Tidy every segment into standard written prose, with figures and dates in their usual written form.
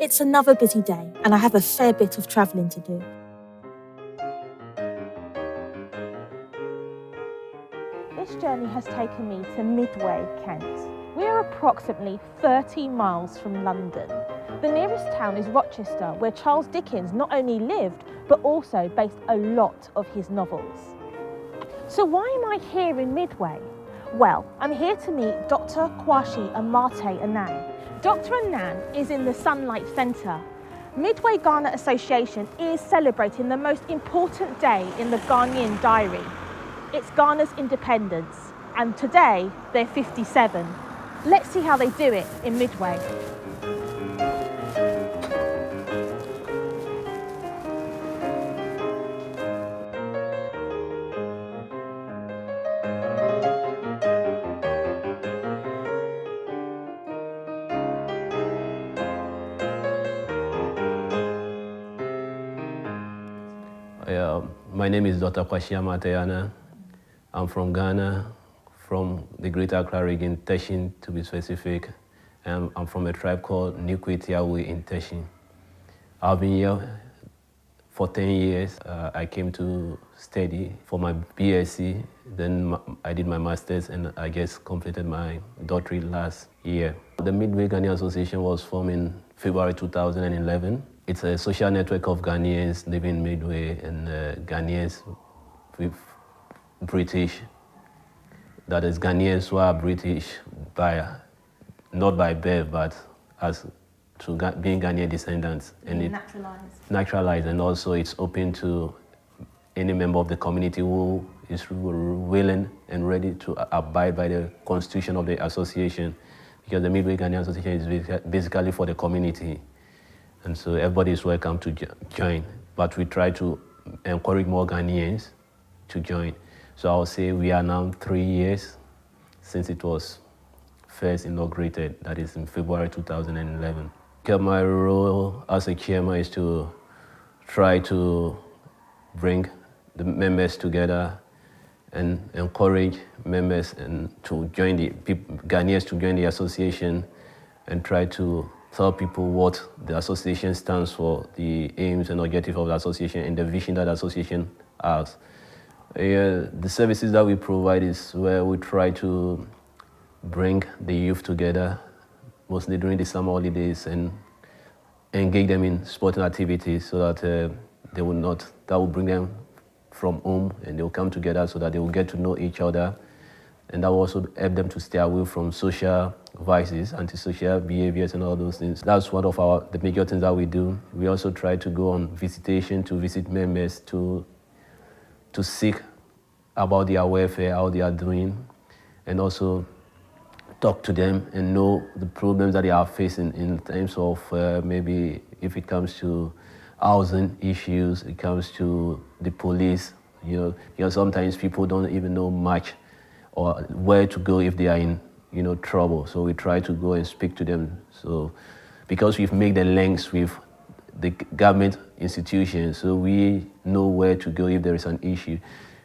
It's another busy day and I have a fair bit of travelling to do. This journey has taken me to Midway, Kent. We are approximately 30 miles from London. The nearest town is Rochester, where Charles Dickens not only lived, but also based a lot of his novels. So why am I here in Midway? Well, I'm here to meet Dr. Kwashi Amate Annan. Dr. Annan is in the Sunlight Centre. Midway Ghana Association is celebrating the most important day in the Ghanaian diary. It's Ghana's independence, and today they're 57. Let's see how they do it in Midway. My name is Dr. Kwashi Amate Annan. I'm from Ghana, from the Greater Accra region, Teshin to be specific. I'm from a tribe called Nikwetiawe in Teshin. I've been here for 10 years. I came to study for my BSc, then I did my master's, and I just completed my doctorate last year. The Midway Ghanaian Association was formed in February 2011. It's a social network of Ghanaians living in Midway and Ghanaians with British. That is Ghanaians who are British not by birth, but as to being Ghanaian descendants. And naturalized. And also it's open to any member of the community who is willing and ready to abide by the constitution of the association, because the Midway Ghanaian Association is basically for the community. And so everybody is welcome to join, but we try to encourage more Ghanaians to join. So I'll say we are now 3 years since it was first inaugurated, that is in February 2011. My role as a chairman is to try to bring the members together and encourage members and to join Ghanaians to join the association and try to tell people what the association stands for, the aims and objectives of the association, and the vision that the association has. The services that we provide is where we try to bring the youth together, mostly during the summer holidays, and engage them in sporting activities so that that will bring them from home and they will come together so that they will get to know each other, and that will also help them to stay away from social vices, antisocial behaviors and all those things. That's one of the major things that we do. We also try to go on visitation to visit members to seek about their welfare, how they are doing, and also talk to them and know the problems that they are facing in terms of maybe if it comes to housing issues, it comes to the police, sometimes people don't even know much or where to go if they are in trouble. So we try to go and speak to them. So because we've made the links with the government institutions, so we know where to go if there is an issue.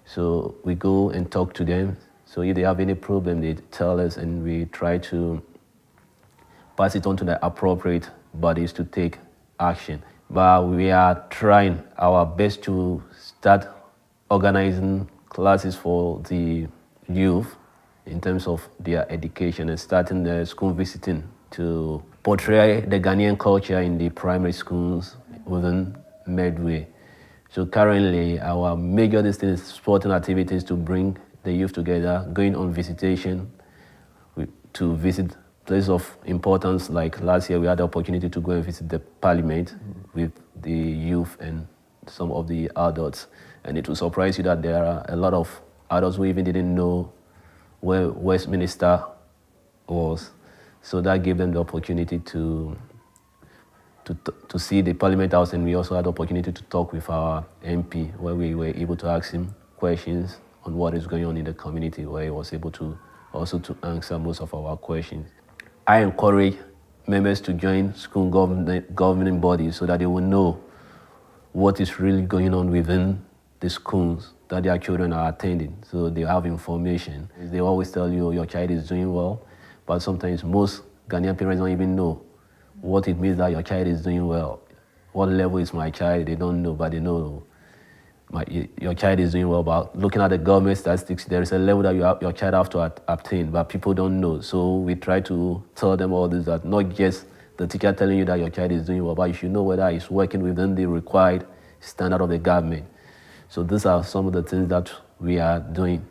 So we go and talk to them. So if they have any problem, they tell us, and we try to pass it on to the appropriate bodies to take action. But we are trying our best to start organizing classes for the youth in terms of their education and starting the school visiting to portray the Ghanaian culture in the primary schools within Midway. So currently our major distance is sporting activities to bring the youth together, going on visitation to visit places of importance. Like last year we had the opportunity to go and visit the parliament with the youth and some of the adults. And it will surprise you that there are a lot of adults who even didn't know where Westminster was. So that gave them the opportunity to see the Parliament House, and we also had the opportunity to talk with our MP, where we were able to ask him questions on what is going on in the community, where he was able to also to answer most of our questions. I encourage members to join school governing bodies so that they will know what is really going on within the schools that their children are attending, so they have information. They always tell you your child is doing well, but sometimes most Ghanaian parents don't even know what it means that your child is doing well. What level is my child? They don't know, but they know your child is doing well. But looking at the government statistics, there is a level that your child have to obtain, but people don't know. So we try to tell them all this, that not just the teacher telling you that your child is doing well, but you should know whether it's working within the required standard of the government. So these are some of the things that we are doing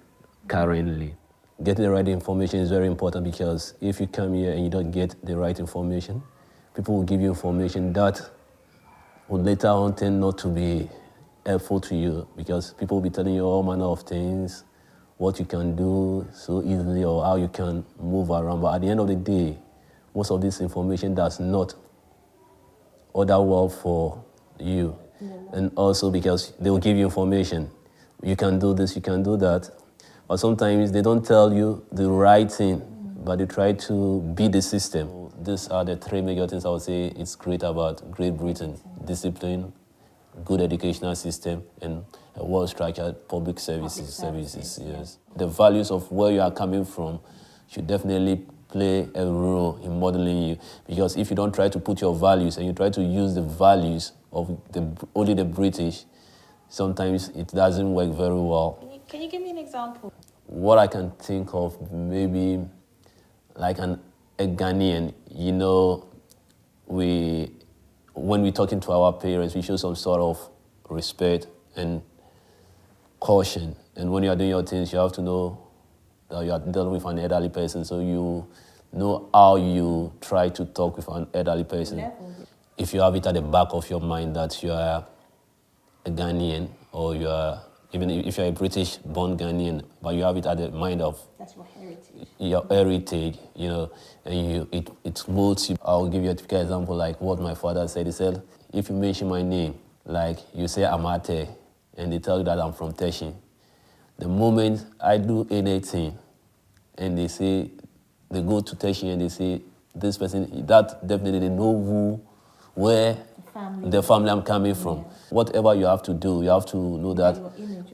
currently. Getting the right information is very important, because if you come here and you don't get the right information, people will give you information that will later on tend not to be helpful to you, because people will be telling you all manner of things, what you can do so easily or how you can move around. But at the end of the day, most of this information does not order well for you. And also because they will give you information. You can do this, you can do that. But sometimes they don't tell you the right thing, but they try to beat the system. These are the three major things I would say it's great about Great Britain: discipline, good educational system, and a well-structured public services. Yes. The values of where you are coming from should definitely play a role in modeling you, because if you don't try to put your values and you try to use the values of only the British, sometimes it doesn't work very well. Can you give me an example? What I can think of, maybe like a Ghanaian, when we're talking to our parents, we show some sort of respect and caution. And when you are doing your things, you have to know that you are dealing with an elderly person, so you know how you try to talk with an elderly person. If you have it at the back of your mind that you are a Ghanaian, or you are, even if you're a British-born Ghanaian, but you have it at the mind of that's your heritage. Your heritage, and it molds you. I'll give you a typical example, like what my father said. He said, if you mention my name, like you say Amate, and they tell you that I'm from Teshin, the moment I do anything, and they go to Teshin and they say, this person, that definitely they know where the family I'm coming from. Yeah. Whatever you have to do, you have to know that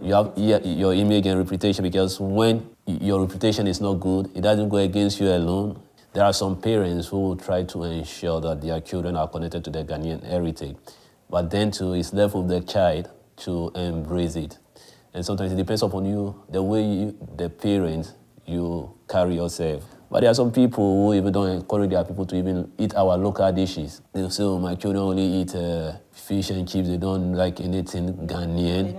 your image and reputation, because when your reputation is not good, it doesn't go against you alone. There are some parents who will try to ensure that their children are connected to their Ghanaian heritage, but then too, it's left with the child to embrace it. And sometimes it depends upon you, the way the parents, you carry yourself. But there are some people who even don't encourage their people to even eat our local dishes. They'll say, oh, my children only eat fish and chips. They don't like anything Ghanaian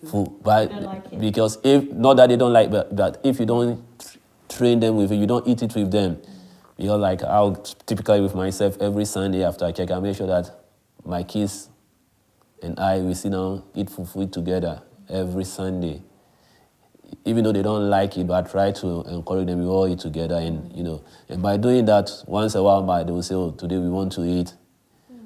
food. But because not that they don't like, but if you don't train them with it, you don't eat it with them. Because like I'll typically with myself, every Sunday after I check, I make sure that my kids and we sit down, eat food together every Sunday. Even though they don't like it, but I try to encourage them. We all eat together, and and by doing that, once a while, they will say, "Oh, today we want to eat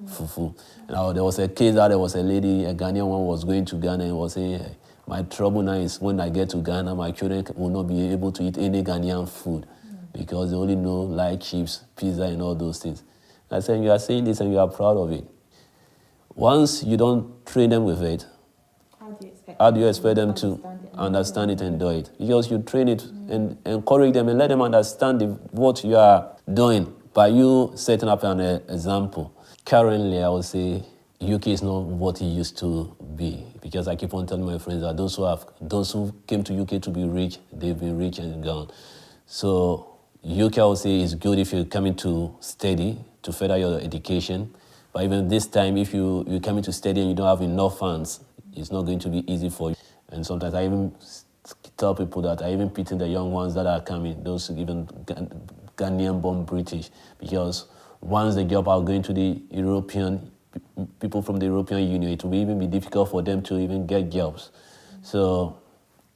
fufu." Now there was a case that there was a lady, a Ghanaian one, was going to Ghana and was saying, "My trouble now is when I get to Ghana, my children will not be able to eat any Ghanaian food because they only know like chips, pizza, and all those things." I said, "You are saying this and you are proud of it. Once you don't train them with it, how do you expect them to understand it and do it? Because you train it and encourage them and let them understand what you are doing by you setting up an example." Currently, I would say UK is not what it used to be, because I keep on telling my friends that those who came to UK to be rich, they've been rich and gone. So UK, I would say, is good if you're coming to study to further your education. But even this time, if you're coming to study and you don't have enough funds, it's not going to be easy for you. And sometimes I even tell people that I even pity the young ones that are coming, those even Ghanaian-born British, because once the job are going to the people from the European Union, it will even be difficult for them to even get jobs. So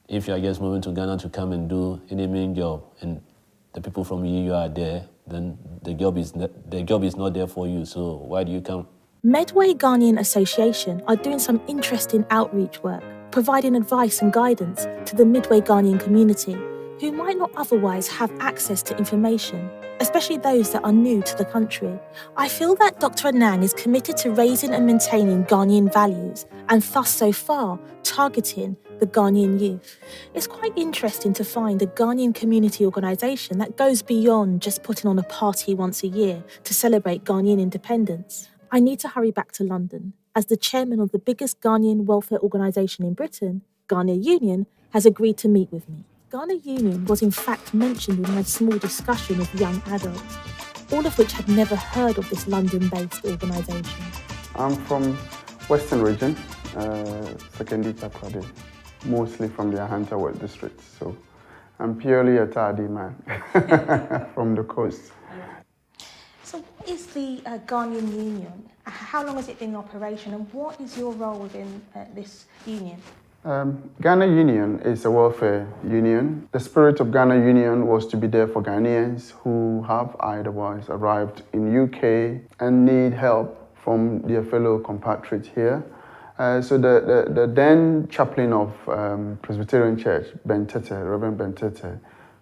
if you are just moving to Ghana to come and do any main job, and the people from EU are there, then the job is not there for you. So why do you come? Medway Ghanaian Association are doing some interesting outreach work, providing advice and guidance to the Midway Ghanaian community who might not otherwise have access to information. especially those that are new to the country. I feel that Dr. Anang is committed to raising and maintaining Ghanaian values and thus so far targeting the Ghanaian youth. It's quite interesting to find a Ghanaian community organisation that goes beyond just putting on a party once a year to celebrate Ghanaian independence. I need to hurry back to London, as the chairman of the biggest Ghanaian welfare organisation in Britain, Ghana Union, has agreed to meet with me. Ghana Union was in fact mentioned in my small discussion of young adults, all of which had never heard of this London-based organisation. I'm from Western Region, Secondary Takrady, mostly from the Ahanta West District, so I'm purely a Tadi man from the coast. So what is the Ghanaian Union? How long has it been in operation, and what is your role within this union? Ghana Union is a welfare union. The spirit of Ghana Union was to be there for Ghanaians who have otherwise arrived in UK and need help from their fellow compatriots here. So the then chaplain of Presbyterian Church, Reverend Ben Tete,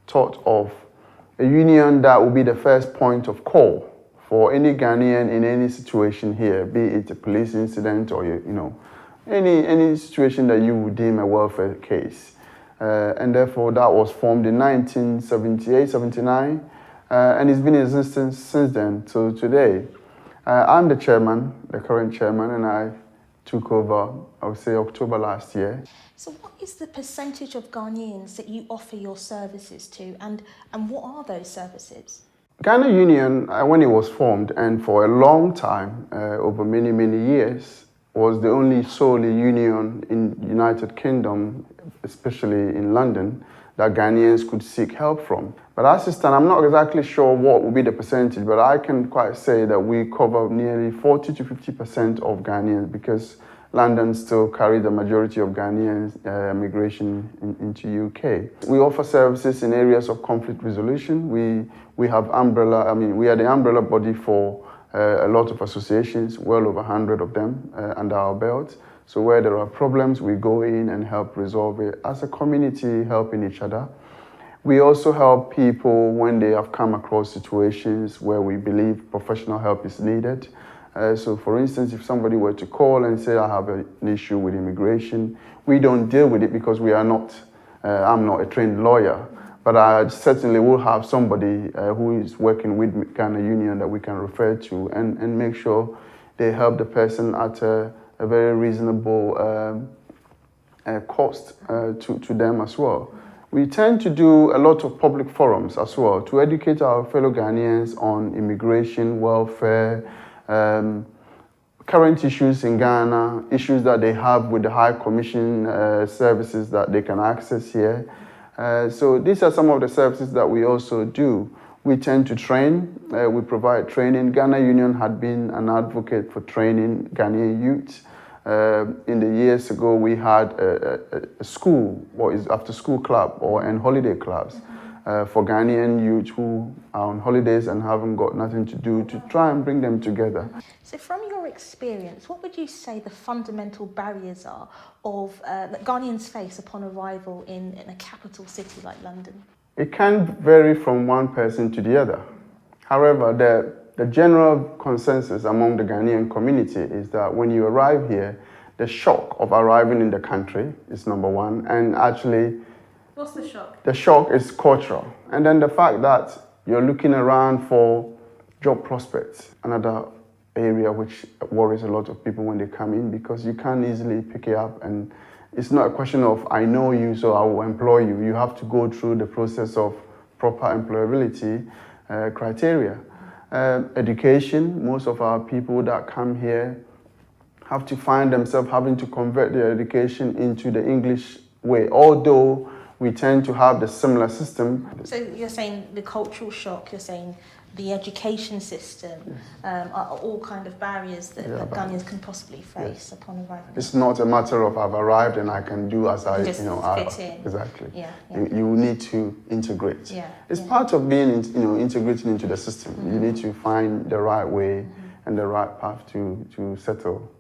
thought of a union that would be the first point of call for any Ghanaian in any situation here, be it a police incident or any situation that you would deem a welfare case. And therefore that was formed in 1978-79 and it's been in existence since then to today. I'm the chairman, the current chairman, and I took over, I would say, October last year. So what is the percentage of Ghanaians that you offer your services to, and what are those services? Ghana Union, when it was formed, and for a long time, over many, many years, was the only solely union in the United Kingdom, especially in London, that Ghanaians could seek help from. But as it stands, I'm not exactly sure what would be the percentage, but I can quite say that we cover nearly 40 to 50% of Ghanaians, because London still carries the majority of Ghanaians migration into UK. We offer services in areas of conflict resolution. We have we are the umbrella body for a lot of associations, well over 100 of them under our belt. So where there are problems, we go in and help resolve it as a community, helping each other. We also help people when they have come across situations where we believe professional help is needed. So for instance, if somebody were to call and say, I have an issue with immigration, we don't deal with it because we are not, I'm not a trained lawyer. But I certainly will have somebody who is working with Ghana Union that we can refer to and make sure they help the person at a very reasonable cost to them as well. We tend to do a lot of public forums as well to educate our fellow Ghanaians on immigration, welfare, current issues in Ghana, issues that they have with the High Commission services that they can access here. So these are some of the services that we also do. We tend to train, we provide training. Ghana Union had been an advocate for training Ghanaian youth. In the years ago, we had a school, what is after school club and holiday clubs for Ghanaian youth who are on holidays and haven't got nothing to do, to try and bring them together. So from your experience, what would you say the fundamental barriers are that Ghanaians face upon arrival in a capital city like London? It can vary from one person to the other. However, the general consensus among the Ghanaian community is that when you arrive here, the shock of arriving in the country is number one. And actually, what's the shock? The shock is cultural. And then the fact that you're looking around for job prospects, another area which worries a lot of people when they come in, because you can't easily pick it up. And it's not a question of, I know you, so I will employ you. You have to go through the process of proper employability criteria. Education, most of our people that come here have to find themselves having to convert their education into the English way, although we tend to have the similar system. So you're saying the cultural shock, you're saying the education system, are all kind of barriers that Ghanaians can possibly face upon arriving. It's not a matter of I've arrived and I can do as I, just fit in. Exactly. Yeah. You need to integrate. Yeah. It's part of being, integrating into the system. You need to find the right way and the right path to settle.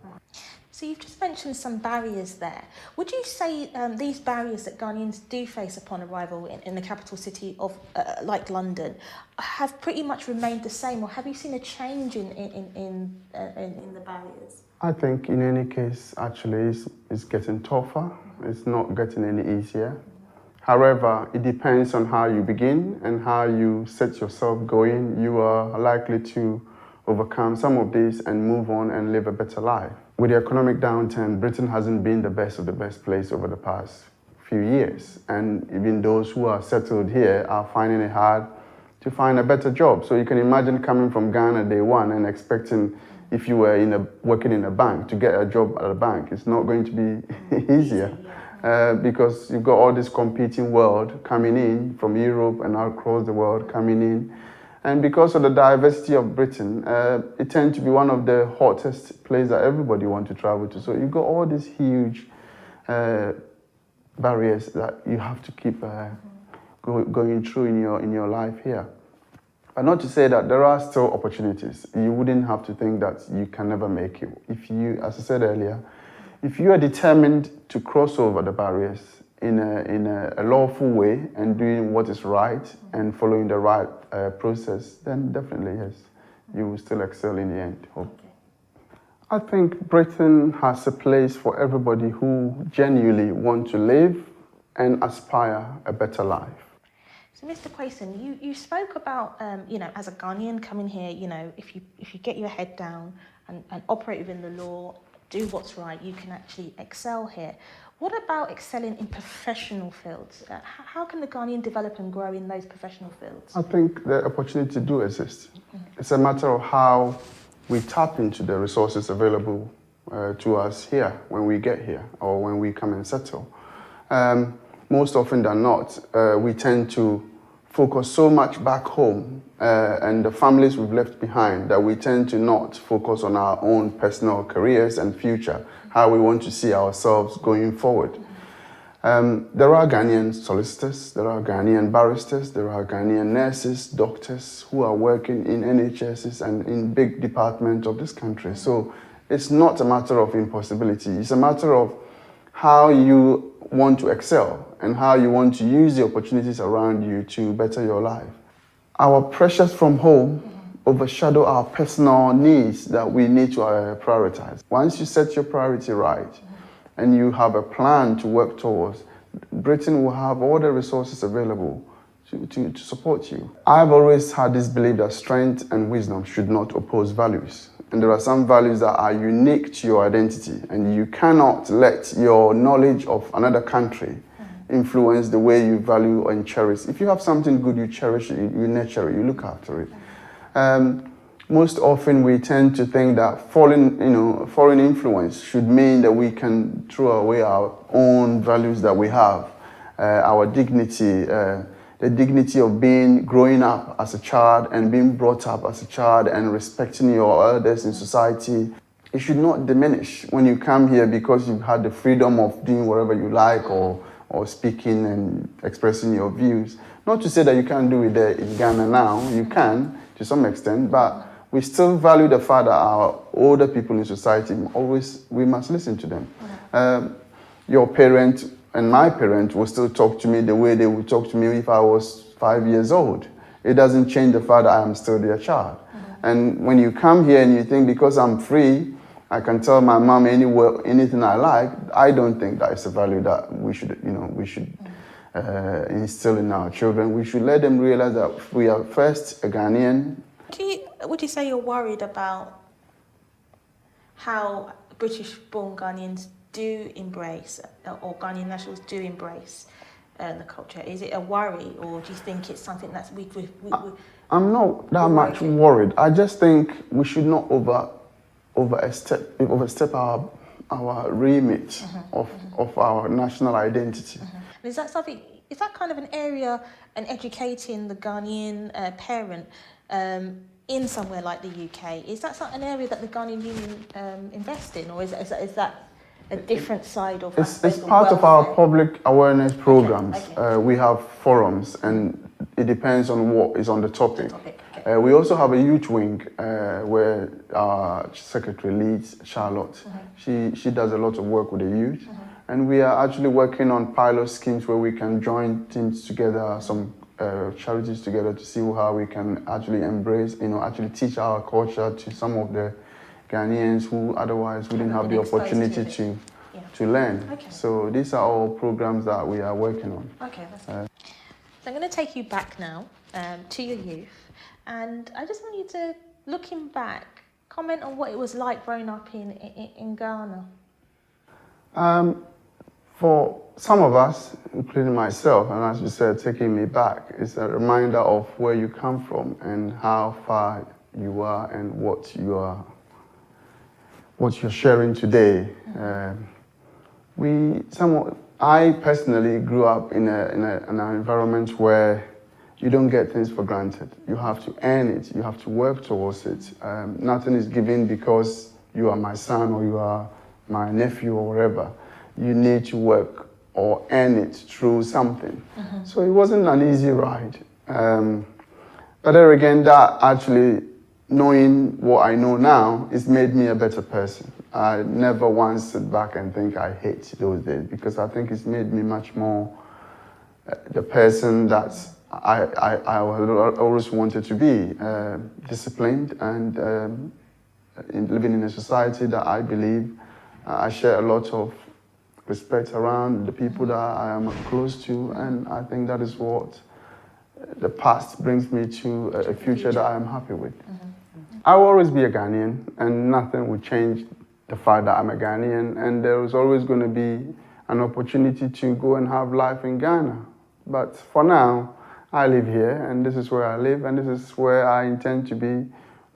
So you've just mentioned some barriers there. Would you say these barriers that Ghanaians do face upon arrival in the capital city of like London have pretty much remained the same, or have you seen a change in the barriers? I think in any case, actually, it's getting tougher. It's not getting any easier. However, it depends on how you begin and how you set yourself going. You are likely to overcome some of these and move on and live a better life. With the economic downturn, Britain hasn't been the best of the best place over the past few years. And even those who are settled here are finding it hard to find a better job. So you can imagine coming from Ghana day one and expecting, if you were working in a bank, to get a job at a bank. It's not going to be easier. Because you've got all this competing world coming in from Europe and across the world coming in. And because of the diversity of Britain, it tends to be one of the hottest places that everybody wants to travel to. So you've got all these huge barriers that you have to keep going through in your life here. But not to say that there are still opportunities. You wouldn't have to think that you can never make it. If you, as I said earlier, if you are determined to cross over the barriers in a lawful way and doing what is right and following the right process, then definitely, yes, you will still excel in the end. Okay. I think Britain has a place for everybody who genuinely want to live and aspire a better life. So, Mr. Quayson, you spoke about, as a Ghanaian coming here, if you get your head down and operate within the law, do what's right, you can actually excel here. What about excelling in professional fields? How can the Ghanaian develop and grow in those professional fields? I think the opportunity do exist. It's a matter of how we tap into the resources available to us here when we get here or when we come and settle. Most often than not, we tend to focus so much back home and the families we've left behind that we tend to not focus on our own personal careers and future, how we want to see ourselves going forward. There are Ghanaian solicitors, there are Ghanaian barristers, there are Ghanaian nurses, doctors who are working in NHSs and in big departments of this country. So it's not a matter of impossibility, it's a matter of how you want to excel and how you want to use the opportunities around you to better your life. Our pressures from home overshadow our personal needs that we need to prioritize. Once you set your priority right and you have a plan to work towards, Britain will have all the resources available to support you. I've always had this belief that strength and wisdom should not oppose values. And there are some values that are unique to your identity, and you cannot let your knowledge of another country influence the way you value and cherish. If you have something good, you cherish it, you nurture it, you look after it. Most often we tend to think that foreign influence should mean that we can throw away our own values that we have, our dignity, the dignity of growing up as a child and being brought up as a child and respecting your elders in society. It should not diminish when you come here because you've had the freedom of doing whatever you like or speaking and expressing your views. Not to say that you can't do it there in Ghana now, you can to some extent, but we still value the fact that our older people in society, we must listen to them. Your parent and my parent will still talk to me the way they would talk to me if I was 5 years old. It doesn't change the fact that I am still their child. And when you come here and you think because I'm free, I can tell my mom anything I like, I don't think that is a value that we should instill in our children. We should let them realize that we are first a Ghanaian. Would you say you're worried about how British-born Ghanaians do embrace, or Ghanaian nationals do embrace the culture? Is it a worry, or do you think it's something that's I'm not that much worried. I just think we should not overstep our remit of our national identity. Is that something? Is that kind of an area in educating the Ghanaian parent in somewhere like the UK? Is that an area that the Ghanaian Union invest in, or is that a different side of? It's part of our public awareness programs. Okay. We have forums, and it depends on what is on the topic. We also have a youth wing where our secretary leads, Charlotte. She does a lot of work with the youth. And we are actually working on pilot schemes where we can join teams together, some charities together to see how we can actually embrace, actually teach our culture to some of the Ghanaians who otherwise wouldn't have the opportunity to learn. Okay. So these are all programs that we are working on. Okay, that's good. So I'm going to take you back now to your youth, and I just want you to, looking back, comment on what it was like growing up in Ghana. For some of us, including myself, and as you said, taking me back, it's a reminder of where you come from and how far you are and what you're sharing today. I personally grew up in an environment where you don't get things for granted. You have to earn it. You have to work towards it. Nothing is given because you are my son or you are my nephew or whatever. You need to work or earn it through something. So it wasn't an easy ride. But there again, that actually, knowing what I know now, has made me a better person. I never once sit back and think I hate those days, because I think it's made me much more the person that I always wanted to be, disciplined and living in a society that I believe I share a lot of respect around the people that I am close to, and I think that is what the past brings me to a future that I am happy with. I will always be a Ghanaian, and nothing will change the fact that I'm a Ghanaian, and there is always going to be an opportunity to go and have life in Ghana. But for now, I live here, and this is where I live, and this is where I intend to be.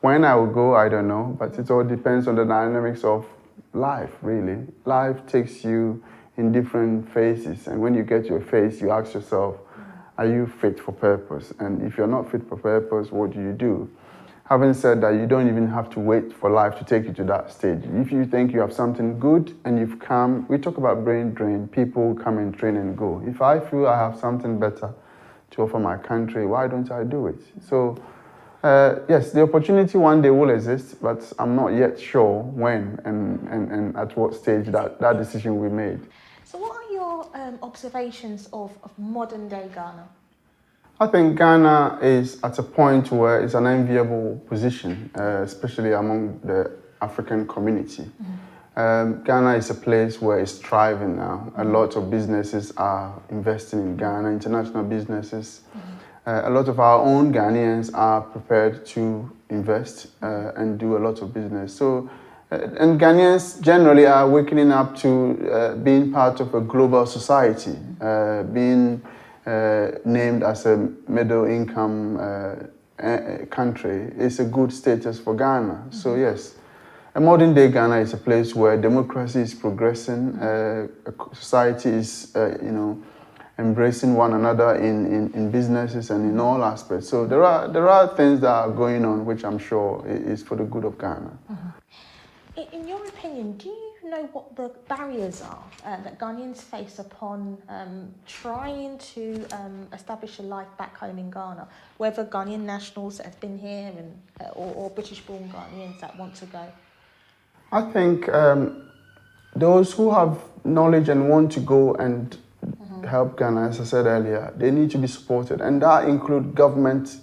When I will go, I don't know, but it all depends on the dynamics of life, really. Life takes you in different phases, and when you get to a phase, you ask yourself, are you fit for purpose? And if you're not fit for purpose, what do? Having said that, you don't even have to wait for life to take you to that stage. If you think you have something good and you've come, we talk about brain drain, people come and train and go. If I feel I have something better to offer my country, why don't I do it? So, yes, the opportunity one day will exist, but I'm not yet sure when and at what stage that decision will be made. So what are your observations of modern day Ghana? I think Ghana is at a point where it's an enviable position, especially among the African community. Ghana is a place where it's thriving now. A lot of businesses are investing in Ghana, international businesses. A lot of our own Ghanaians are prepared to invest and do a lot of business. So, and Ghanaians generally are waking up to being part of a global society, being named as a middle income country is a good status for Ghana. So yes, a modern day Ghana is a place where democracy is progressing, society is embracing one another in businesses and in all aspects. So there are things that are going on which I'm sure is for the good of Ghana. In your opinion, do you know what the barriers are that Ghanaians face upon trying to establish a life back home in Ghana, whether Ghanaian nationals that have been here or British-born Ghanaians that want to go? I think those who have knowledge and want to go and help Ghana, as I said earlier, they need to be supported, and that includes government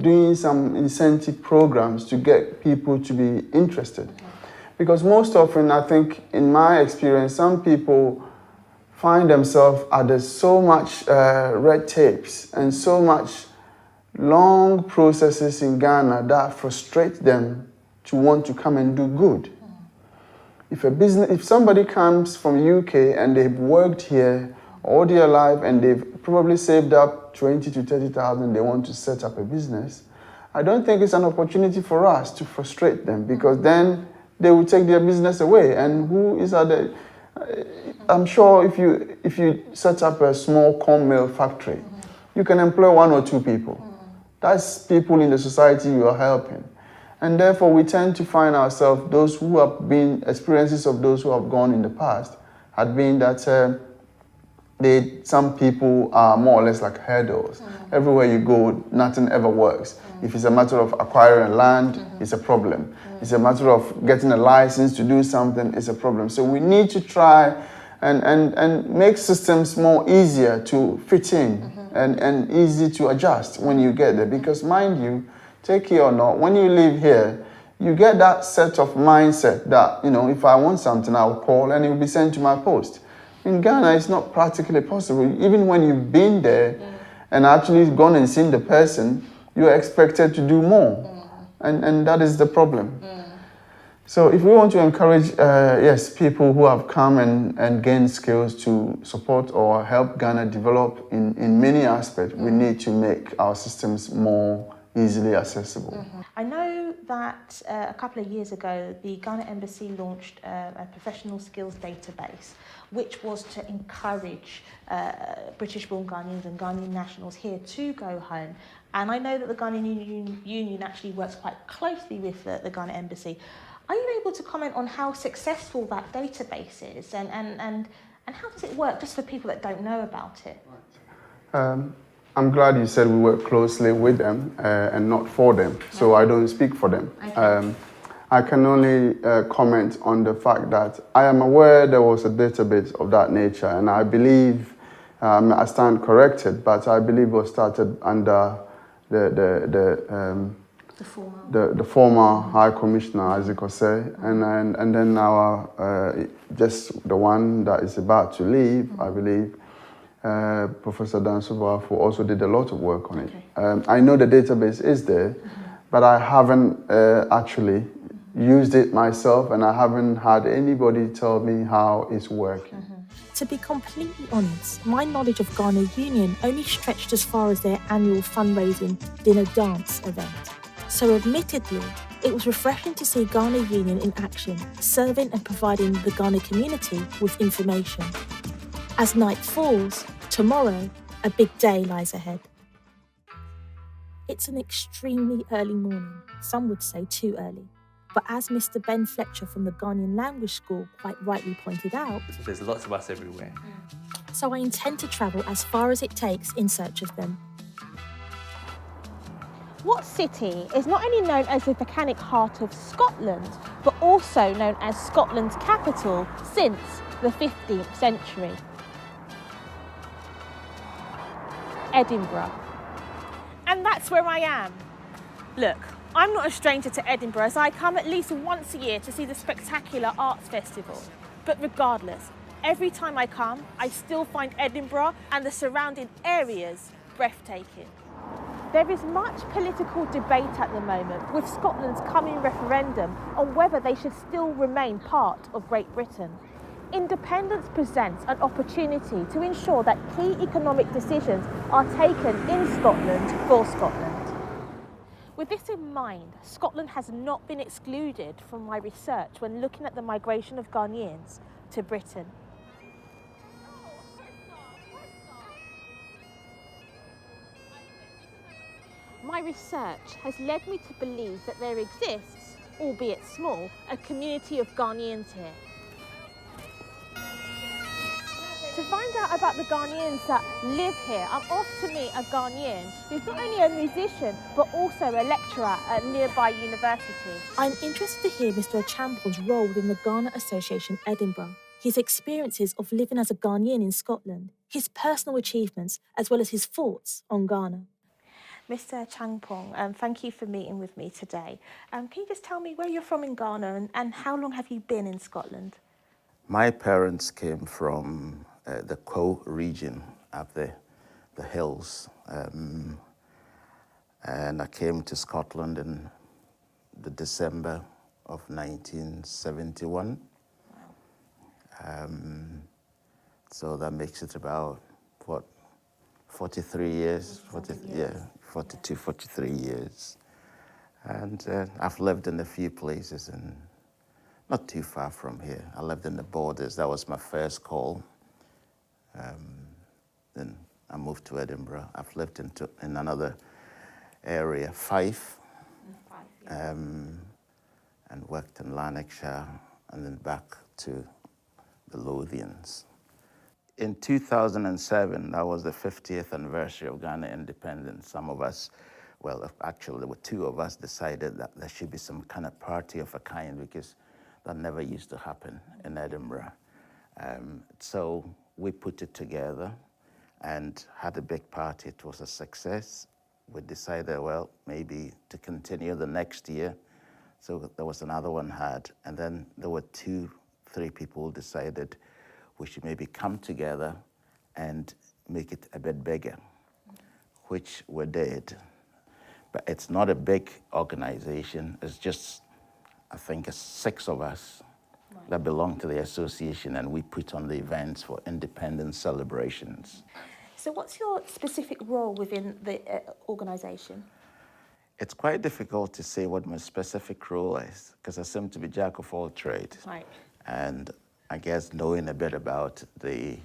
doing some incentive programs to get people to be interested. Because most often, I think, in my experience, some people find themselves under so much red tapes and so much long processes in Ghana that frustrate them to want to come and do good. If somebody comes from UK and they've worked here all their life and they've probably saved up 20 to 30,000, they want to set up a business, I don't think it's an opportunity for us to frustrate them, because then they will take their business away. And who is at the... I'm sure if you set up a small corn mill factory, you can employ 1 or 2 people. That's people in the society you are helping. And therefore, we tend to find ourselves, those who have been experiences of those who have gone in the past, had been that some people are more or less like hurdles. Everywhere you go, nothing ever works. If it's a matter of acquiring land, it's a problem. It's a matter of getting a license to do something, it's a problem. So we need to try and make systems more easier to fit in and easy to adjust when you get there. Because mind you, take it or not, when you live here, you get that set of mindset that, if I want something, I'll call and it will be sent to my post. In Ghana, it's not practically possible. Even when you've been there and actually gone and seen the person, you're expected to do more. And that is the problem. So if we want to encourage, people who have come and gained skills to support or help Ghana develop in many aspects, we need to make our systems more easily accessible. I know that a couple of years ago, the Ghana Embassy launched a professional skills database, which was to encourage British-born Ghanaians and Ghanaian nationals here to go home. And I know that the Ghanaian Union actually works quite closely with the Ghana Embassy. Are you able to comment on how successful that database is and how does it work, just for people that don't know about it? I'm glad you said we work closely with them and not for them, so I don't speak for them. Okay. I can only comment on the fact that I am aware there was a database of that nature, and I believe, I stand corrected, but I believe it was started under the former High Commissioner, as you could say, and then our, just the one that is about to leave, I believe, Professor Dan Subafu also did a lot of work on it. I know the database is there, but I haven't actually used it myself, and I haven't had anybody tell me how it's working. To be completely honest, my knowledge of Ghana Union only stretched as far as their annual fundraising dinner dance event. So admittedly, it was refreshing to see Ghana Union in action, serving and providing the Ghana community with information. As night falls, tomorrow, a big day lies ahead. It's an extremely early morning, some would say too early. But as Mr. Ben Fletcher from the Ghanaian Language School quite rightly pointed out, there's lots of us everywhere. So I intend to travel as far as it takes in search of them. What city is not only known as the volcanic heart of Scotland, but also known as Scotland's capital since the 15th century? Edinburgh. And that's where I am. Look, I'm not a stranger to Edinburgh, as I come at least once a year to see the spectacular arts festival. But regardless, every time I come, I still find Edinburgh and the surrounding areas breathtaking. There is much political debate at the moment, with Scotland's coming referendum on whether they should still remain part of Great Britain. Independence presents an opportunity to ensure that key economic decisions are taken in Scotland for Scotland. With this in mind, Scotland has not been excluded from my research when looking at the migration of Ghanaians to Britain. My research has led me to believe that there exists, albeit small, a community of Ghanaians here. To find out about the Ghanaians that live here, I'm off to meet a Ghanaian who's not only a musician, but also a lecturer at nearby university. I'm interested to hear Mr. Achampong's role within the Ghana Association Edinburgh, his experiences of living as a Ghanaian in Scotland, his personal achievements, as well as his thoughts on Ghana. Mr. Achampong, thank you for meeting with me today. Can you just tell me where you're from in Ghana and how long have you been in Scotland? My parents came from the Ko region up there, the hills. And I came to Scotland in the December of 1971. Wow. So that makes it about, 43 years? 42, 43 years. And I've lived in a few places and not too far from here. I lived in the borders. That was my first call. Then I moved to Edinburgh. I've lived in another area, Fife, and worked in Lanarkshire, and then back to the Lothians. In 2007, that was the 50th anniversary of Ghana independence. Some of us, well, actually there were two of us, decided that there should be some kind of party of a kind because that never used to happen in Edinburgh. So we put it together and had a big party. It was a success. We decided, well, maybe to continue the next year. So there was another one had, and then there were 2-3 people who decided we should maybe come together and make it a bit bigger, which we did. But it's not a big organization. It's just, I think, 6 of us that belong to the association, and we put on the events for independence celebrations. So what's your specific role within the organisation? It's quite difficult to say what my specific role is because I seem to be jack of all trades. Right. And I guess knowing a bit about the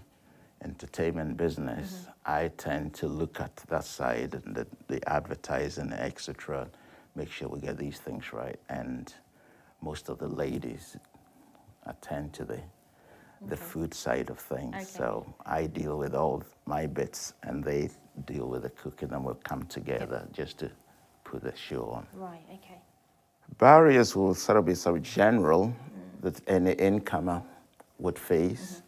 entertainment business, I tend to look at that side and the advertising, etc., make sure we get these things right. And most of the ladies attend to the food side of things. Okay. So I deal with all my bits and they deal with the cooking, and we'll come together just to put the show on. Right, okay. Barriers will sort of be general that any incomer would face.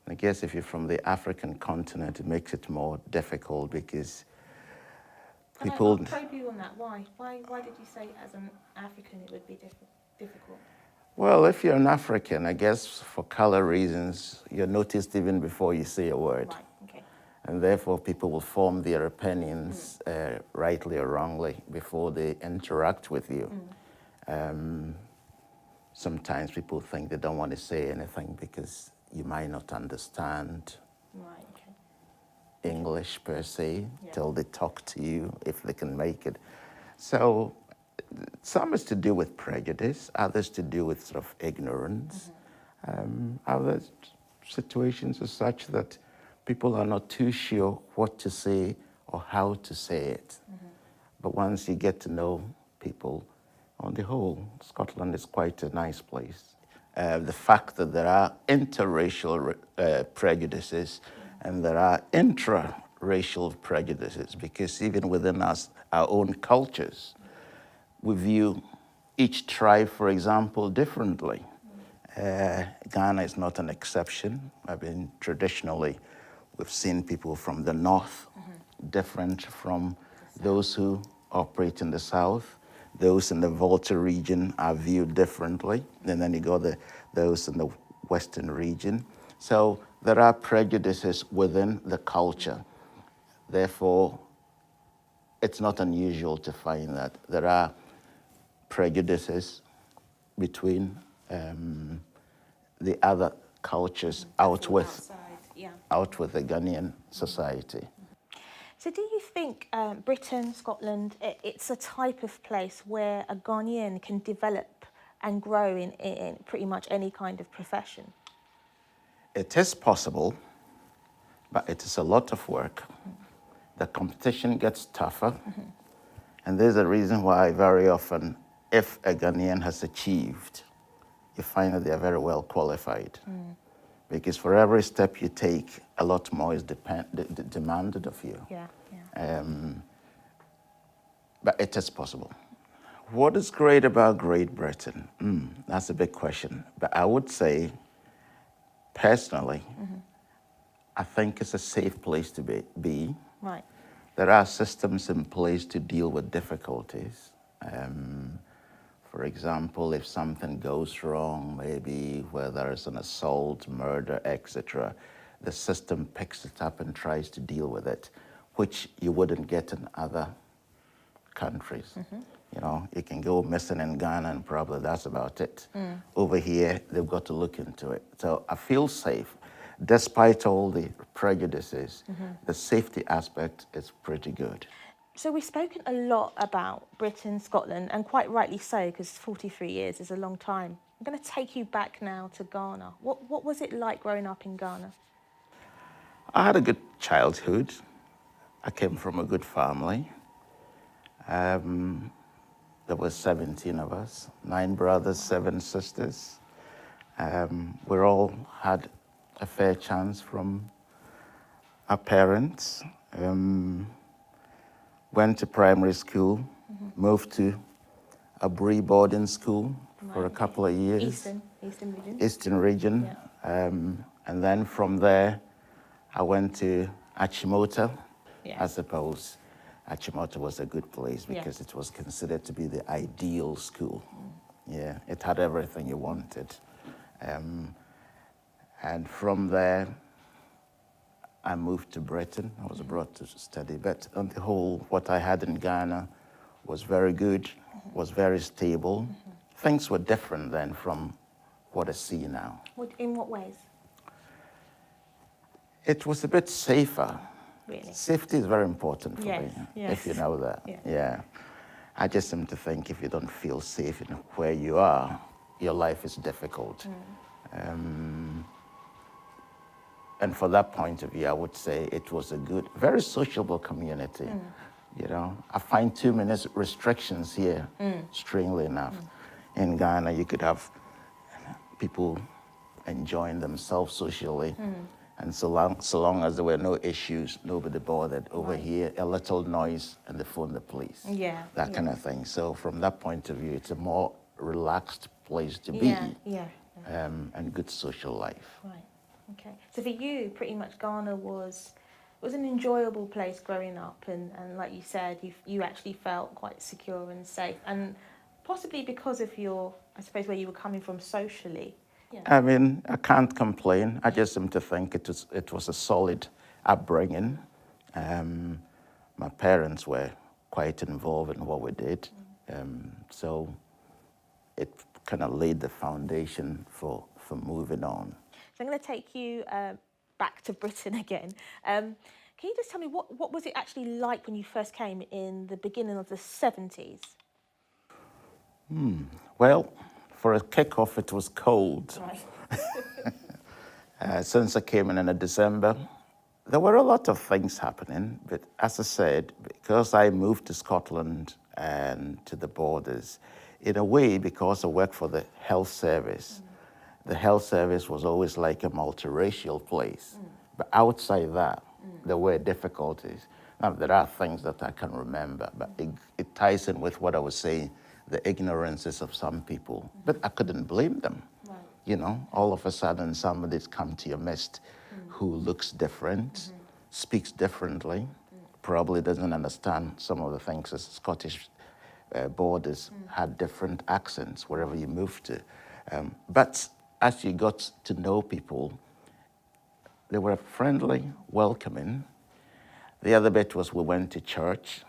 I guess if you're from the African continent, it makes it more difficult because people... Can I probe you on that? Why? Why did you say as an African it would be difficult? Well, if you're an African, I guess for color reasons, you're noticed even before you say a word. Right, okay. And therefore, people will form their opinions, rightly or wrongly, before they interact with you. Sometimes people think they don't want to say anything because you might not understand Right, okay. English per se till they talk to you, if they can make it. So some is to do with prejudice, others to do with sort of ignorance. Other situations are such that people are not too sure what to say or how to say it. But once you get to know people, on the whole, Scotland is quite a nice place. The fact that there are interracial prejudices and there are intra-racial prejudices, because even within us, our own cultures, we view each tribe, for example, differently. Ghana is not an exception. I mean, traditionally, we've seen people from the north different from those who operate in the south. Those in the Volta region are viewed differently. And then you go those in the western region. So there are prejudices within the culture. Therefore, it's not unusual to find that there are prejudices between the other cultures out with the Ghanaian society. So do you think Britain, Scotland, it's a type of place where a Ghanaian can develop and grow in pretty much any kind of profession? It is possible, but it is a lot of work. The competition gets tougher. And there's a reason why very often, if a Ghanaian has achieved, you find that they are very well qualified. Because for every step you take, a lot more is demanded of you. Yeah. But it is possible. What is great about Great Britain? That's a big question. But I would say, personally, I think it's a safe place to be. Right. There are systems in place to deal with difficulties. For example, if something goes wrong, maybe whether it's an assault, murder, etc., the system picks it up and tries to deal with it, which you wouldn't get in other countries. You know, you can go missing in Ghana and probably that's about it. Over here, they've got to look into it. So I feel safe. Despite all the prejudices, the safety aspect is pretty good. So we've spoken a lot about Britain, Scotland, and quite rightly so, because 43 years is a long time. I'm going to take you back now to Ghana. What was it like growing up in Ghana? I had a good childhood. I came from a good family. There were 17 of us, 9 brothers, 7 sisters. We all had a fair chance from our parents. Went to primary school, moved to a boarding school for a couple of years. Eastern region. Eastern region. Yeah. And then from there, I went to Achimota. Yeah. I suppose Achimota was a good place because it was considered to be the ideal school. Yeah, it had everything you wanted. And from there, I moved to Britain. I was abroad to study. But on the whole, what I had in Ghana was very good, was very stable. Things were different then from what I see now. In what ways? It was a bit safer. Really? Safety is very important for me, yes. if you know that. Yeah. I just seem to think if you don't feel safe in where you are, your life is difficult. And for that point of view, I would say it was a good, very sociable community. You know, I find too many restrictions here, strangely enough. In Ghana, you could have people enjoying themselves socially. And so long as there were no issues, nobody bothered. Over here, a little noise and they phone the police. Yeah. That kind of thing. So from that point of view, it's a more relaxed place to be. And good social life. Right. Okay. So for you, pretty much Ghana was an enjoyable place growing up, and like you said, you actually felt quite secure and safe, and possibly because of your, I suppose, where you were coming from socially. Yeah. I mean, I can't complain. I just seem to think it was a solid upbringing. My parents were quite involved in what we did, so it kind of laid the foundation for moving on. So I'm going to take you back to Britain again. Can you just tell me what was it actually like when you first came in the beginning of the 70s? Well, for a kickoff, it was cold. Right. Since I came in December, there were a lot of things happening. But as I said, because I moved to Scotland and to the borders, in a way, because I worked for the health service, the health service was always like a multiracial place. But outside that, there were difficulties. Now, there are things that I can remember, but it ties in with what I was saying, the ignorances of some people. But I couldn't blame them. Right. You know, all of a sudden somebody's come to your midst who looks different, speaks differently, probably doesn't understand some of the things as Scottish borders had different accents wherever you moved to. But as you got to know people, they were friendly, welcoming. The other bit was we went to church,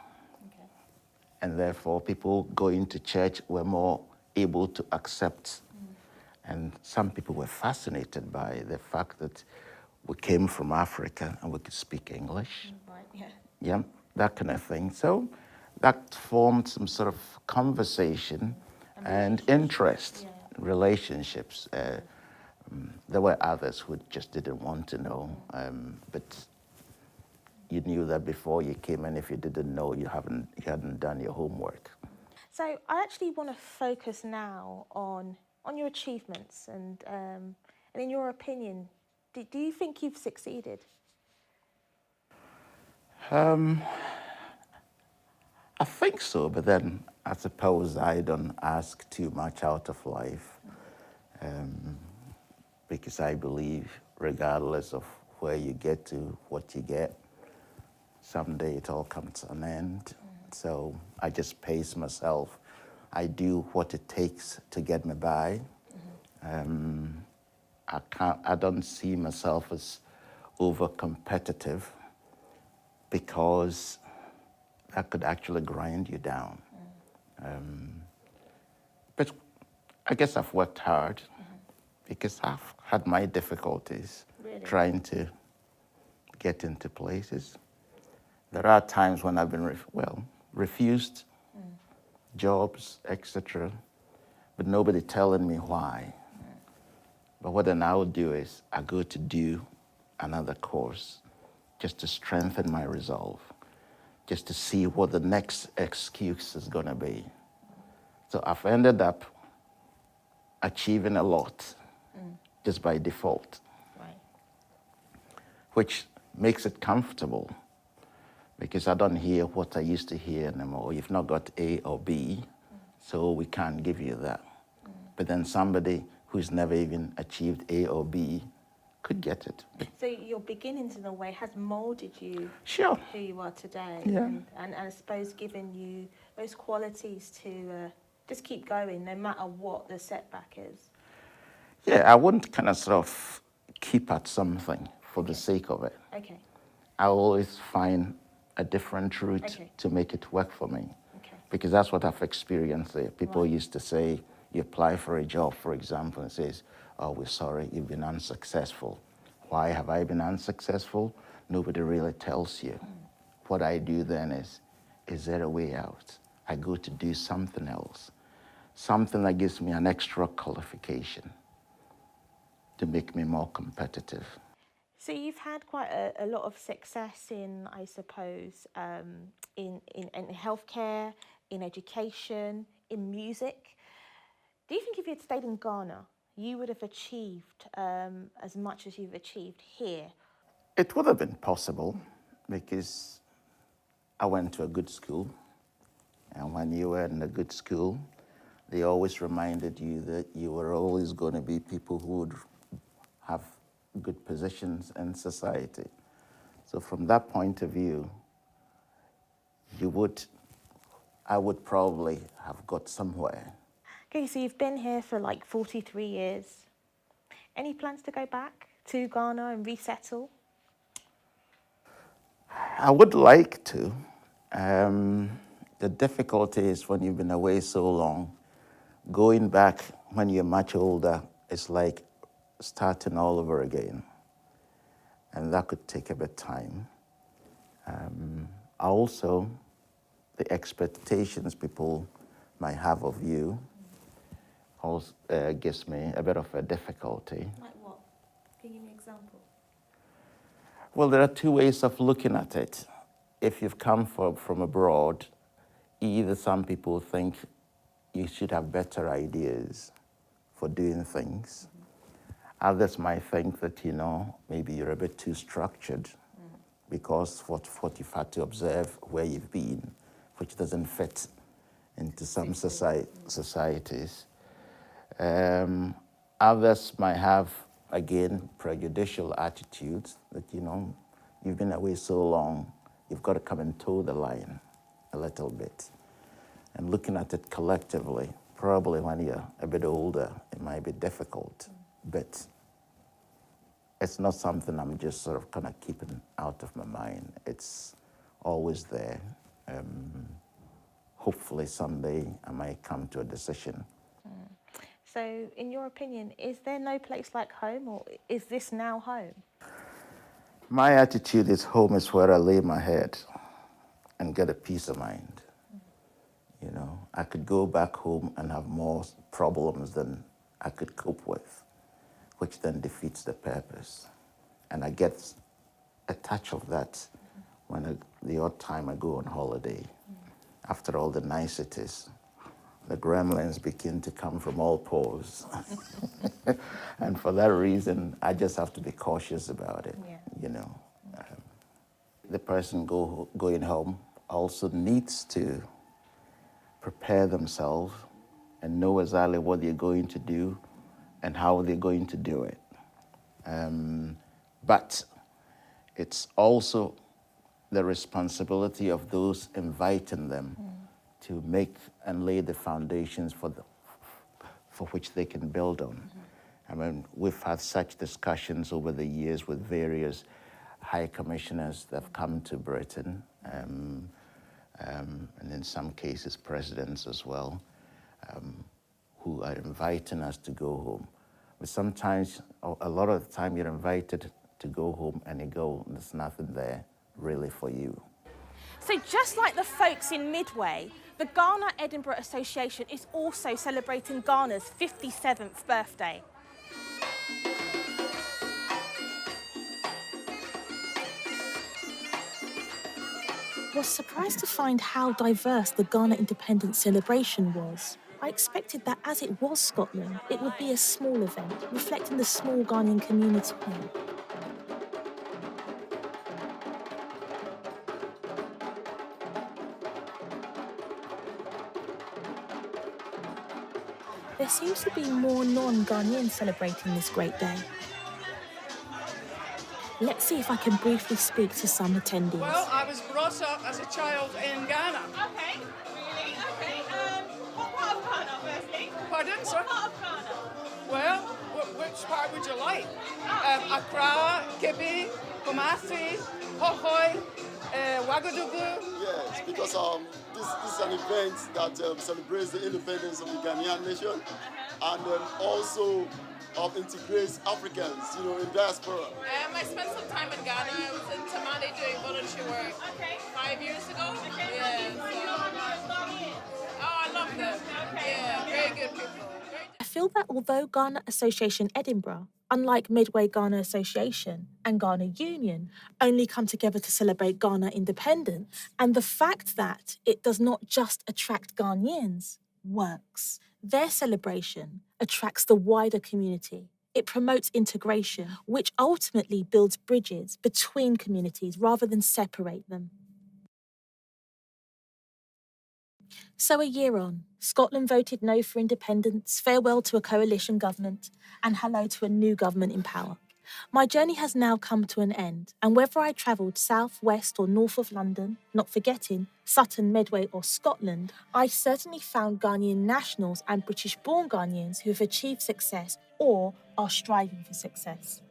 and therefore people going to church were more able to accept. And some people were fascinated by the fact that we came from Africa and we could speak English. Right, yeah. Yeah, that kind of thing. So that formed some sort of conversation and interest, relationships. There were others who just didn't want to know, but you knew that before you came, and if you didn't know, you hadn't done your homework. So I actually want to focus now on your achievements, and in your opinion, do you think you've succeeded? I think so, but then I suppose I don't ask too much out of life, because I believe regardless of where you get to, what you get, someday it all comes to an end. So I just pace myself. I do what it takes to get me by. I don't see myself as over competitive, because that could actually grind you down. But I guess I've worked hard, because I've had my difficulties trying to get into places. There are times when I've been refused jobs, etc., but nobody telling me why. But what I now do is I go to do another course just to strengthen my resolve, just to see what the next excuse is going to be. So I've ended up achieving a lot just by default. Right. which makes it comfortable because I don't hear what I used to hear anymore. You've not got A or B, so we can't give you that. But then somebody who's never even achieved A or B could get it. So your beginnings, in a way, has moulded you Sure. who you are today, Yeah. and I suppose given you those qualities to just keep going no matter what the setback is. Yeah, I wouldn't kind of sort of keep at something for the sake of it. Okay. I always find a different route Okay. to make it work for me. Okay. Because that's what I've experienced there. People Right. used to say, you apply for a job, for example, and it says, oh, we're sorry, you've been unsuccessful. Why have I been unsuccessful? Nobody really tells you. What I do then is there a way out? I go to do something else, something that gives me an extra qualification to make me more competitive. So you've had quite a lot of success in, I suppose, in healthcare, in education, in music. Do you think if you'd stayed in Ghana, you would have achieved as much as you've achieved here? It would have been possible because I went to a good school. And when you were in a good school, they always reminded you that you were always going to be people who would have good positions in society. So from that point of view, I would probably have got somewhere. Okay, so you've been here for like 43 years. Any plans to go back to Ghana and resettle? I would like to. The difficulty is when you've been away so long, going back when you're much older is like starting all over again. And that could take a bit of time. Also, the expectations people might have of you also gives me a bit of a difficulty. Like what? Can you give me an example? Well, there are two ways of looking at it. If you've come from abroad, either some people think you should have better ideas for doing things. Others might think that, maybe you're a bit too structured because what you've had to observe where you've been, which doesn't fit into some societies. Others might have, again, prejudicial attitudes that, you've been away so long, you've got to come and toe the line a little bit. And looking at it collectively, probably when you're a bit older, it might be difficult, but it's not something I'm just sort of kind of keeping out of my mind. It's always there. Hopefully someday I might come to a decision. So, in your opinion, is there no place like home, or is this now home? My attitude is home is where I lay my head and get a peace of mind. I could go back home and have more problems than I could cope with, which then defeats the purpose. And I get a touch of that when the odd time I go on holiday. After all the niceties, the gremlins begin to come from all pores. And for that reason, I just have to be cautious about it, The person going home also needs to prepare themselves and know exactly what they're going to do and how they're going to do it. But it's also the responsibility of those inviting them to make and lay the foundations for which they can build on. I mean, we've had such discussions over the years with various high commissioners that have come to Britain, and in some cases presidents as well, who are inviting us to go home. But sometimes, a lot of the time, you're invited to go home and you go, there's nothing there really for you. So just like the folks in Midway, the Ghana Edinburgh Association is also celebrating Ghana's 57th birthday. Was surprised to find how diverse the Ghana independence celebration was. I expected that as it was Scotland, it would be a small event, reflecting the small Ghanaian community. there seems to be more non-Ghanaians celebrating this great day. Let's see if I can briefly speak to some attendees. Well, I was brought up as a child in Ghana. Okay, really? Okay. What part of Ghana, firstly? Pardon, sir? What part of Ghana? Well, which part would you like? Accra, Kebbi, Kumasi, Hohoi, Ouagadougou. Yes, because this is an event that celebrates the independence of the Ghanaian nation and also integrates Africans, in diaspora. I spent some time in Ghana. I was in Tamale doing voluntary work 5 years ago. Okay. Yeah. Oh, I love them. Yeah, very good people. I feel that although Ghana Association Edinburgh, unlike Midway Ghana Association and Ghana Union, only come together to celebrate Ghana independence, and the fact that it does not just attract Ghanaians works. Their celebration attracts the wider community. It promotes integration, which ultimately builds bridges between communities rather than separate them. So a year on, Scotland voted no for independence, farewell to a coalition government, and hello to a new government in power. My journey has now come to an end, and whether I travelled south, west or north of London, not forgetting Sutton, Medway or Scotland, I certainly found Ghanaian nationals and British-born Ghanaians who have achieved success or are striving for success.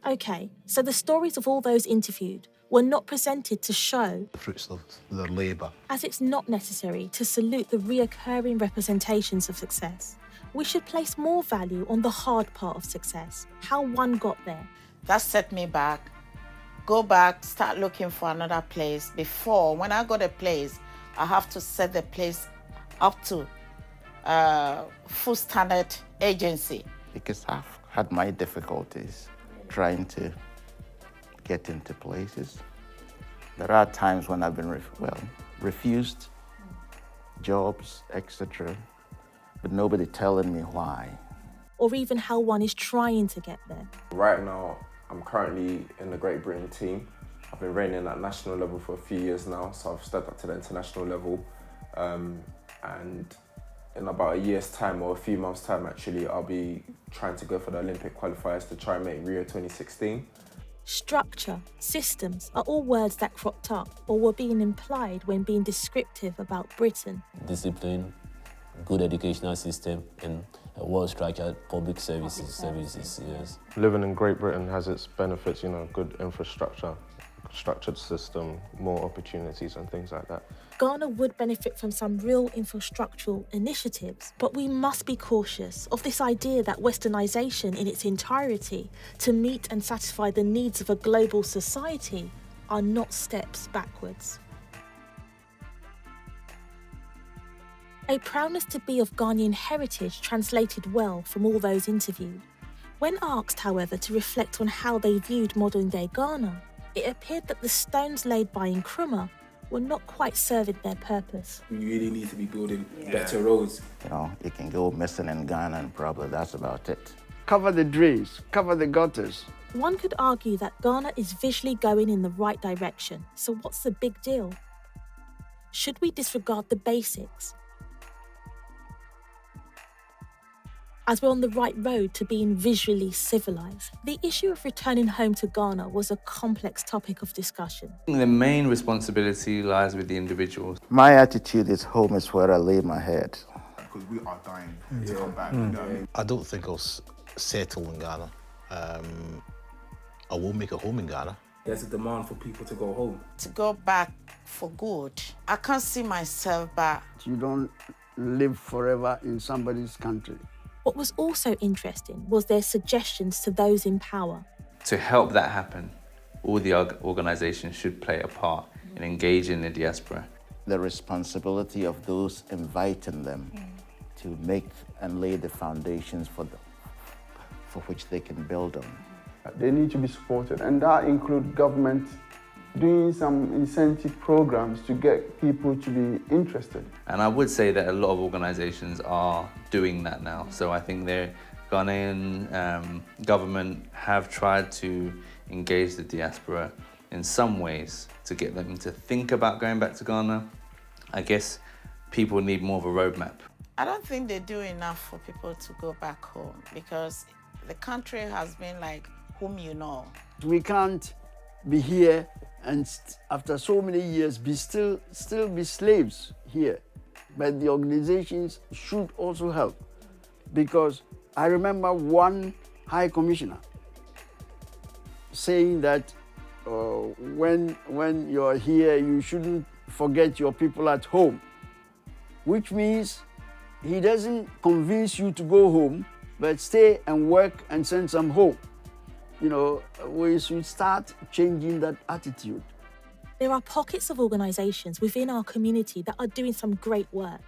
Okay, so the stories of all those interviewed were not presented to show the fruits of their labour, as it's not necessary to salute the reoccurring representations of success. We should place more value on the hard part of success, how one got there. That set me back. Go back, start looking for another place. Before, when I got a place, I have to set the place up to full standard agency. Because I've had my difficulties trying to get into places. There are times when I've been refused jobs, etc., but nobody telling me why. Or even how one is trying to get there. Right now, I'm currently in the Great Britain team. I've been reigning at national level for a few years now, so I've stepped up to the international level. And in about a year's time, or a few months' time actually, I'll be trying to go for the Olympic qualifiers to try and make Rio 2016. Structure, systems are all words that cropped up or were being implied when being descriptive about Britain. Discipline, good educational system, and a well-structured public services, yes. Living in Great Britain has its benefits, good infrastructure, structured system, more opportunities and things like that. Ghana would benefit from some real infrastructural initiatives, but we must be cautious of this idea that westernisation in its entirety to meet and satisfy the needs of a global society are not steps backwards. A proudness to be of Ghanaian heritage translated well from all those interviewed. When asked, however, to reflect on how they viewed modern-day Ghana, it appeared that the stones laid by Nkrumah were not quite serving their purpose. We really need to be building better roads. You can go missing in Ghana and probably that's about it. Cover the drains, cover the gutters. One could argue that Ghana is visually going in the right direction, so what's the big deal? Should we disregard the basics? As we're on the right road to being visually civilised, the issue of returning home to Ghana was a complex topic of discussion. The main responsibility lies with the individuals. My attitude is home is where I lay my head. Because we are dying to come back. I don't think I'll settle in Ghana. I will make a home in Ghana. There's a demand for people to go home. To go back for good. I can't see myself back. You don't live forever in somebody's country. What was also interesting was their suggestions to those in power. To help that happen, all the organisations should play a part in engaging the diaspora. The responsibility of those inviting them to make and lay the foundations for which they can build on. They need to be supported, and that includes government doing some incentive programs to get people to be interested. And I would say that a lot of organisations are doing that now. So I think the Ghanaian government have tried to engage the diaspora in some ways to get them to think about going back to Ghana. I guess people need more of a roadmap. I don't think they do enough for people to go back home because the country has been like whom you know. We can't be here and after so many years still be slaves here. But the organizations should also help, because I remember one high commissioner saying that when you're here, you shouldn't forget your people at home, which means he doesn't convince you to go home, but stay and work and send some home. You know, we should start changing that attitude. There are pockets of organisations within our community that are doing some great work.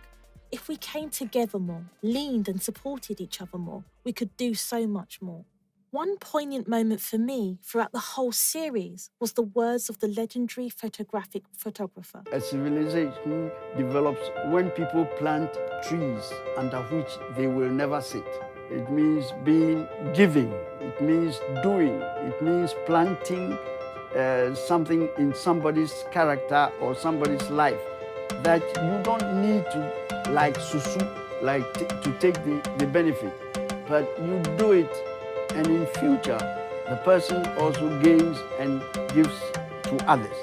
If we came together more, leaned and supported each other more, we could do so much more. One poignant moment for me throughout the whole series was the words of the legendary photographic photographer. A civilization develops when people plant trees under which they will never sit. It means being giving, it means doing, it means planting something in somebody's character or somebody's life that you don't need to like susu, like to take the benefit, but you do it, and in future the person also gains and gives to others.